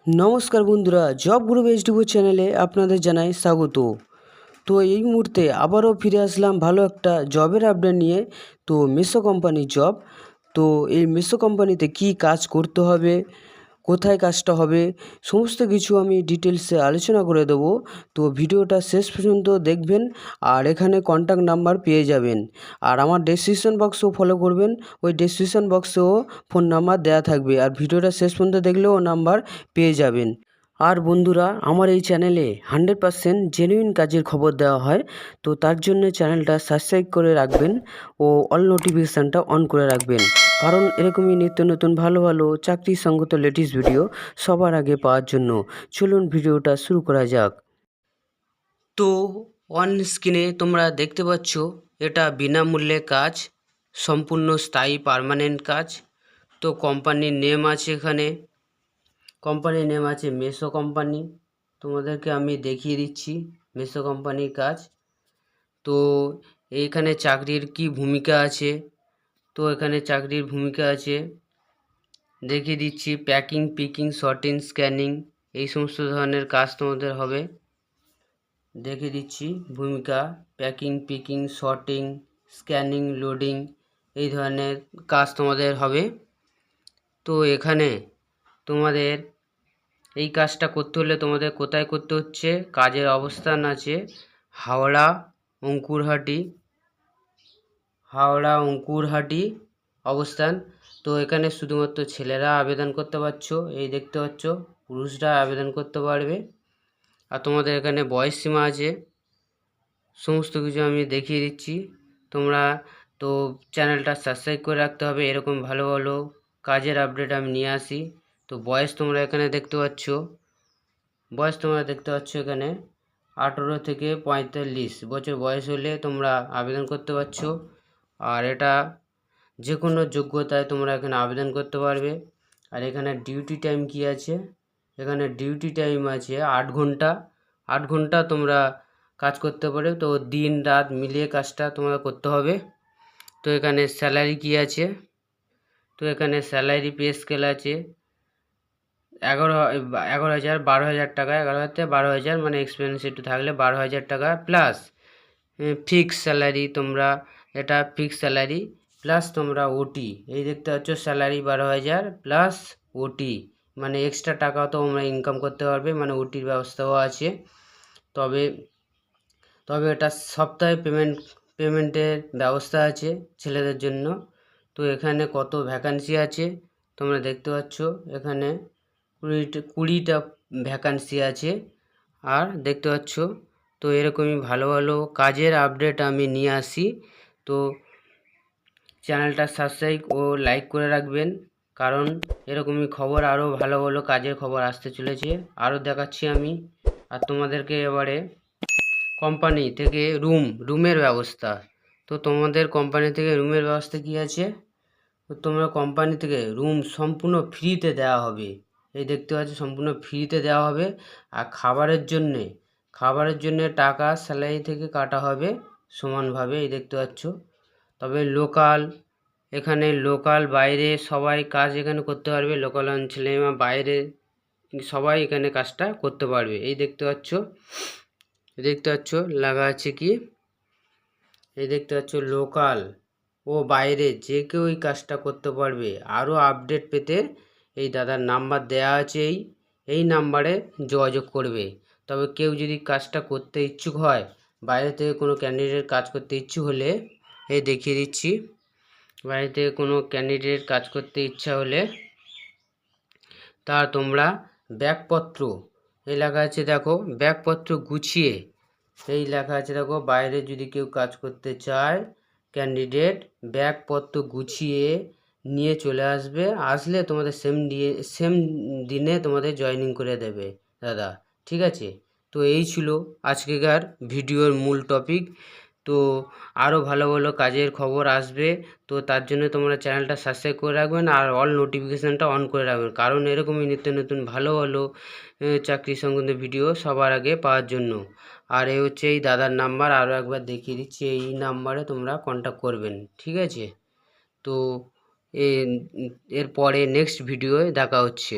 নমস্কার বন্ধুরা, job group এইচডিবো চ্যানেলে আপনাদের জানাই স্বাগত। তো এই মুহূর্তে আবারও ফিরে আসলাম ভালো একটা জবের আপডেট নিয়ে। তো মিশো কোম্পানির জব। তো এই মিশো কোম্পানিতে কি কাজ করতে হবে, কোথায় কাজটা হবে, সমস্ত কিছু আমি ডিটেলসে আলোচনা করে দেবো। তো ভিডিওটা শেষ পর্যন্ত দেখবেন আর এখানে কন্ট্যাক্ট নাম্বার পেয়ে যাবেন। আর আমার ডেসক্রিপশন বক্সও ফলো করবেন, ওই ডেসক্রিপশন বক্সেও ফোন নাম্বার দেওয়া থাকবে, আর ভিডিওটা শেষ পর্যন্ত দেখলেও নাম্বার পেয়ে যাবেন। আর বন্ধুরা, আমার এই চ্যানেলে 100% জেনুইন কাজের খবর দেওয়া হয়। তো তার জন্য চ্যানেলটা সাবস্ক্রাইব করে রাখবেন ও অল নোটিফিকেশানটা অন করে রাখবেন, কারণ এরকমই নিত্য নতুন ভালো ভালো চাকরি সঙ্গত লেটেস্ট ভিডিও সবার আগে পাওয়ার জন্য। চলুন ভিডিওটা শুরু করা যাক। তো অন স্ক্রিনে তোমরা দেখতে পাচ্ছ, এটা বিনামূল্যে কাজ, সম্পূর্ণ স্থায়ী পার্মানেন্ট কাজ। তো কোম্পানির নেম আছে, এখানে কোম্পানির নেম আছে মিশো কোম্পানি। তোমাদেরকে আমি দেখিয়ে দিচ্ছি মিশো কোম্পানির কাজ। তো এইখানে চাকরির কি ভূমিকা আছে, তো এখানে চাকরির ভূমিকা আছে দেখিয়ে দিচ্ছি। প্যাকিং, পিকিং, শর্টিং, স্ক্যানিং, এই সমস্ত ধরনের কাজ তোমাদের হবে। দেখিয়ে দিচ্ছি ভূমিকা: packing, picking, sorting, scanning, loading, এই ধরনের কাজ তোমাদের হবে। তো এখানে তোমাদের এই কাজটা করতে হলে তোমাদের কোথায় করতে হচ্ছে, কাজের অবস্থান আছে হাওড়া অঙ্কুরহাটি অবস্থান। তো এখানে শুধুমাত্র ছেলেরা আবেদন করতে পারছো, এই দেখতে পাচ্ছ, পুরুষরা আবেদন করতে পারবে। আর তোমাদের এখানে বয়স সীমা আছে, সমস্ত কিছু আমি দেখিয়ে দিচ্ছি। তোমরা তো চ্যানেলটা সাবস্ক্রাইব করে রাখতে হবে, এরকম ভালো ভালো কাজের আপডেট আমি নিয়ে আসি। তো বয়স তোমরা এখানে দেখতে পাচ্ছ, এখানে 18 থেকে 45 বছর বয়স হলে তোমরা আবেদন করতে পারছো। আর এটা যে কোনো যোগ্যতায় তোমরা এখানে আবেদন করতে পারবে। আর এখানে ডিউটি টাইম কি আছে, এখানে ডিউটি টাইম আছে 8 ঘন্টা। 8 ঘন্টা তোমরা কাজ করতে পারো, তো দিন রাত মিলিয়ে কাজটা তোমরা করতে হবে। তো এখানে স্যালারি কি আছে, তো এখানে স্যালারি পে স্কেল আছে 11,000 12,000 টাকা, 11,000 থেকে 12,000, মানে এক্সপিরিয়েন্স একটু থাকলে 12,000 টাকা প্লাস ফিক্স স্যালারি। তোমরা এটা ফিক্স স্যালারি প্লাস তোমরা ওটি, এই দেখতে পাচ্ছ স্যালারি 12,000 প্লাস ওটি, মানে এক্সট্রা টাকাও তোমরা ইনকাম করতে পারবে, মানে ওটির ব্যবস্থাও আছে। তবে এটা সপ্তাহে পেমেন্টের ব্যবস্থা আছে ছেলেদের জন্য। তো এখানে কত ভ্যাকান্সি আছে তোমরা দেখতে পাচ্ছ, এখানে 20টা ভ্যাকান্সি আছে। আর দেখতে পাচ্ছ, তো এরকমই ভালো ভালো কাজের আপডেট আমি নিয়ে আসি। তো চ্যানেলটা সাবস্ক্রাইব ও লাইক করে রাখবেন, কারণ এরকমই খবর, আরও ভালো ভালো কাজের খবর আসতে চলেছে, আরও দেখাচ্ছি আমি। আর তোমাদেরকে এবারে কোম্পানি থেকে রুমের ব্যবস্থা। তো তোমাদের কোম্পানি থেকে রুমের ব্যবস্থা কি আছে, তো তোমরা কোম্পানি থেকে রুম সম্পূর্ণ ফ্রিতে দেওয়া হবে, এই দেখতে পাচ্ছ সম্পূর্ণ ফ্রিতে দেওয়া হবে। আর খাবারের জন্যে টাকা স্যালারি থেকে কাটা হবে সমানভাবে, এই দেখতে পাচ্ছ। তবে এখানে লোকাল বাইরে সবাই কাজ এখানে করতে পারবে, লোকাল অঞ্চলে বাইরে সবাই এখানে কাজটা করতে পারবে, এই দেখতে পাচ্ছ লাগা আছে কি, এই দেখতে পাচ্ছ লোকাল ও বাইরে যে কেউ এই কাজটা করতে পারবে। আরও আপডেট পেতে এই দাদার নাম্বার দেওয়া আছে, এই নাম্বারে যোগাযোগ করবে। তবে কেউ যদি কাজটা করতে ইচ্ছুক হয়, বাইরে থেকে কোনো ক্যান্ডিডেট কাজ করতে ইচ্ছুক হলে, এই দেখিয়ে দিচ্ছি, বাইরে থেকে কোনো ক্যান্ডিডেট কাজ করতে ইচ্ছা হলে তা তোমরা ব্যাগপত্র, এই লেখা আছে দেখো, ব্যাগপত্র গুছিয়ে, এই লেখা আছে দেখো, বাইরে যদি কেউ কাজ করতে চায় ক্যান্ডিডেট ব্যাগপত্র গুছিয়ে নিয়ে চলে আসলে তোমাদের সেম দিনে তোমাদের জয়েনিং করে দেবে দাদা, ঠিক আছে। তো এই ছিল আজকেকার ভিডিওর মূল টপিক। তো আরও ভালো ভালো কাজের খবর আসবে, তো তার জন্য তোমরা চ্যানেলটা সাবস্ক্রাইব করে রাখবেন আর অল নোটিফিকেশানটা অন করে রাখবেন, কারণ এরকমই নিত্য নতুন ভালো ভালো চাকরি সংক্রান্ত ভিডিও সবার আগে পাওয়ার জন্য। আর এই হচ্ছে এই দাদার নাম্বার, আরও একবার দেখিয়ে দিচ্ছি, এই নাম্বারে তোমরা কন্ট্যাক্ট করবেন, ঠিক আছে। তো এরপরে নেক্সট ভিডিওয়ে দেখা হচ্ছে।